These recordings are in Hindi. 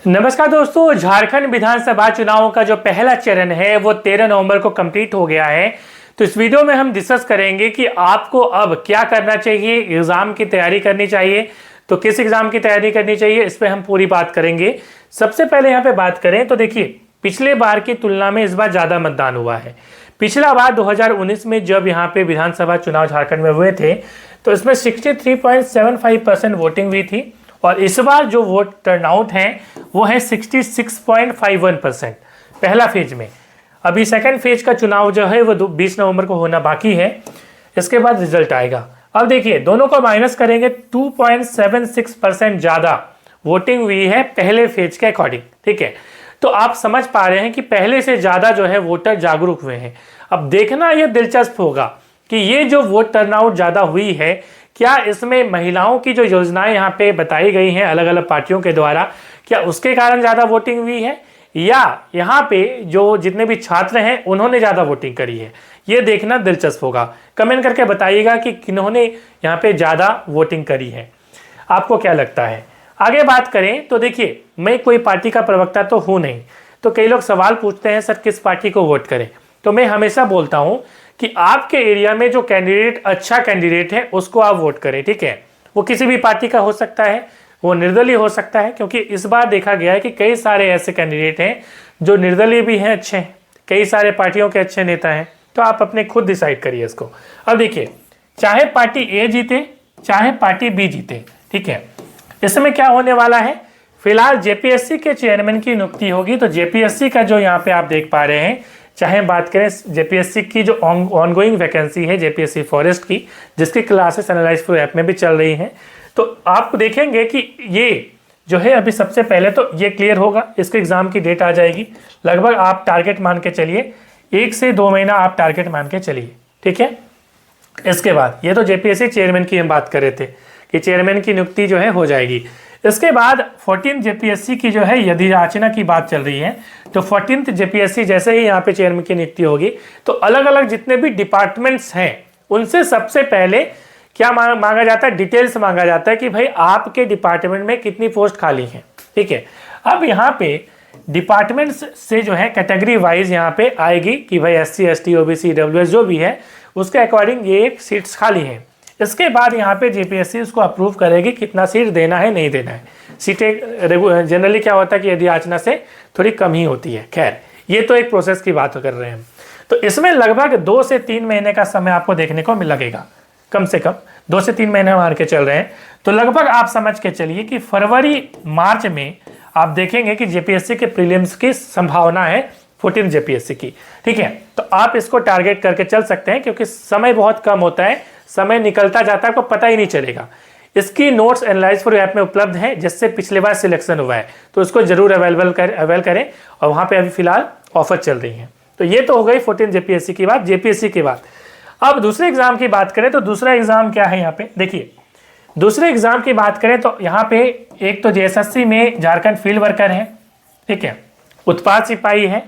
नमस्कार दोस्तों, झारखंड विधानसभा चुनावों का जो पहला चरण है वो 13 नवंबर को कंप्लीट हो गया है। तो इस वीडियो में हम डिस्कस करेंगे कि आपको अब क्या करना चाहिए, एग्जाम की तैयारी करनी चाहिए तो किस एग्जाम की तैयारी करनी चाहिए, इस पर हम पूरी बात करेंगे। सबसे पहले यहाँ पे बात करें तो देखिए, पिछले बार की तुलना में इस बार ज़्यादा मतदान हुआ है। पिछला बार 2019 में जब यहाँ पे विधानसभा चुनाव झारखंड में हुए थे तो इसमें 63.75% वोटिंग हुई थी और इस बार जो वोट टर्नआउट है वो है 66.51% पहला फेज में। अभी सेकंड फेज का चुनाव जो है वो 20 नवंबर को होना बाकी है, इसके बाद रिजल्ट आएगा। अब देखिए, दोनों को माइनस करेंगे 2.76% ज़्यादा वोटिंग हुई है पहले फेज के अकॉर्डिंग। ठीक है, तो आप समझ पा रहे हैं कि पहले से ज़्यादा जो है वोटर जागरूक हुए हैं। अब देखना यह दिलचस्प होगा कि ये जो वोट टर्नआउट ज़्यादा हुई है, क्या इसमें महिलाओं की जो योजनाएं यहाँ पे बताई गई हैं अलग अलग पार्टियों के द्वारा, क्या उसके कारण ज़्यादा वोटिंग हुई है या यहाँ पे जो जितने भी छात्र हैं उन्होंने ज़्यादा वोटिंग करी है। ये देखना दिलचस्प होगा। कमेंट करके बताइएगा कि किन्होंने यहाँ पे ज़्यादा वोटिंग करी है, आपको क्या लगता है। आगे बात करें तो देखिए, मैं कोई पार्टी का प्रवक्ता तो हूँ नहीं, तो कई लोग सवाल पूछते हैं सर किस पार्टी को वोट करें। तो मैं हमेशा बोलता हूँ कि आपके एरिया में जो कैंडिडेट अच्छा कैंडिडेट है उसको आप वोट करें। ठीक है, वो किसी भी पार्टी का हो सकता है, वो निर्दलीय हो सकता है, क्योंकि इस बार देखा गया है कि कई सारे ऐसे कैंडिडेट हैं जो निर्दलीय भी हैं, अच्छे हैं, कई सारे पार्टियों के अच्छे नेता हैं। तो आप अपने खुद डिसाइड करिए इसको। अब देखिए, चाहे पार्टी ए जीते चाहे पार्टी बी जीते, ठीक है, इसमें क्या होने वाला है, फिलहाल जेपीएससी के चेयरमैन की नियुक्ति होगी। तो जेपीएससी का जो यहाँ पे आप देख पा रहे हैं, चाहे बात करें जेपीएससी की जो ऑनगोइंग वैकेंसी है जेपीएससी फॉरेस्ट की, जिसकी क्लासेस एनालाइज प्रो ऐप में भी चल रही हैं, तो आप देखेंगे कि ये जो है अभी सबसे पहले तो ये क्लियर होगा, इसके एग्जाम की डेट आ जाएगी। लगभग आप टारगेट मान के चलिए 1 से 2 महीना आप टारगेट मान के चलिए। ठीक है, इसके बाद ये तो जेपीएससी चेयरमैन की हम बात कर रहे थे कि चेयरमैन की नियुक्ति जो है हो जाएगी। इसके बाद 14 जेपीएससी की जो है अधियाचना की बात चल रही है। तो 14th जेपीएससी जैसे ही यहाँ पे चेयरमैन की नियुक्ति होगी तो अलग अलग जितने भी डिपार्टमेंट्स हैं उनसे सबसे पहले क्या मांगा जाता है, डिटेल्स मांगा जाता है कि भाई आपके डिपार्टमेंट में कितनी पोस्ट खाली हैं। ठीक है, अब यहाँ पे डिपार्टमेंट्स से जो है कैटेगरी वाइज यहाँ पे आएगी कि भाई SC ST OBC EWS जो भी है उसके अकॉर्डिंग ये सीट्स खाली हैं। इसके बाद यहाँ पे जेपीएससी उसको अप्रूव करेगी कितना सीट देना है नहीं देना है। सीटें जनरली क्या होता है कि याचना से थोड़ी कम ही होती है। खैर, ये तो एक प्रोसेस की बात कर रहे हैं। तो इसमें लगभग 2 से 3 महीने का समय आपको देखने को लगेगा, कम से कम 2 से 3 महीने मार के चल रहे हैं। तो लगभग आप समझ के चलिए कि फरवरी मार्च में आप देखेंगे कि जेपीएससी के प्रीलिम्स की संभावना है 14 जेपीएससी की। ठीक है, तो आप इसको टारगेट करके चल सकते हैं क्योंकि समय बहुत कम होता है, समय निकलता जाता है, आपको पता ही नहीं चलेगा। इसकी नोट्स एनालाइज प्रो ऐप में उपलब्ध है जिससे पिछले बार सिलेक्शन हुआ है, तो इसको जरूर अवेल करें और वहाँ पे अभी फिलहाल ऑफर चल रही है। तो ये तो हो गई 14 जेपीएससी की बात। जेपीएससी की बात, अब दूसरे एग्जाम की बात करें तो दूसरा एग्जाम क्या है यहाँ पे देखिए, दूसरे एग्जाम की बात करें तो यहाँ पे एक तो जेएसएससी में झारखंड फील्ड वर्कर है, ठीक है, उत्पाद सिपाही है,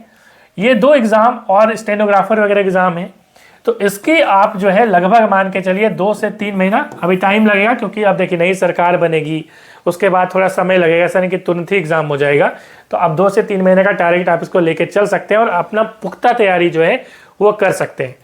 ये 2 एग्जाम और स्टेनोग्राफर वगैरह एग्जाम है। तो इसके आप जो है लगभग मान के चलिए 2 से 3 महीना अभी टाइम लगेगा, क्योंकि अब देखिए नई सरकार बनेगी, उसके बाद थोड़ा समय लगेगा, ऐसा नहीं कि तुरंत ही एग्जाम हो जाएगा। तो अब 2 से 3 महीने का टारगेट आप इसको लेके चल सकते हैं और अपना पुख्ता तैयारी जो है वो कर सकते हैं।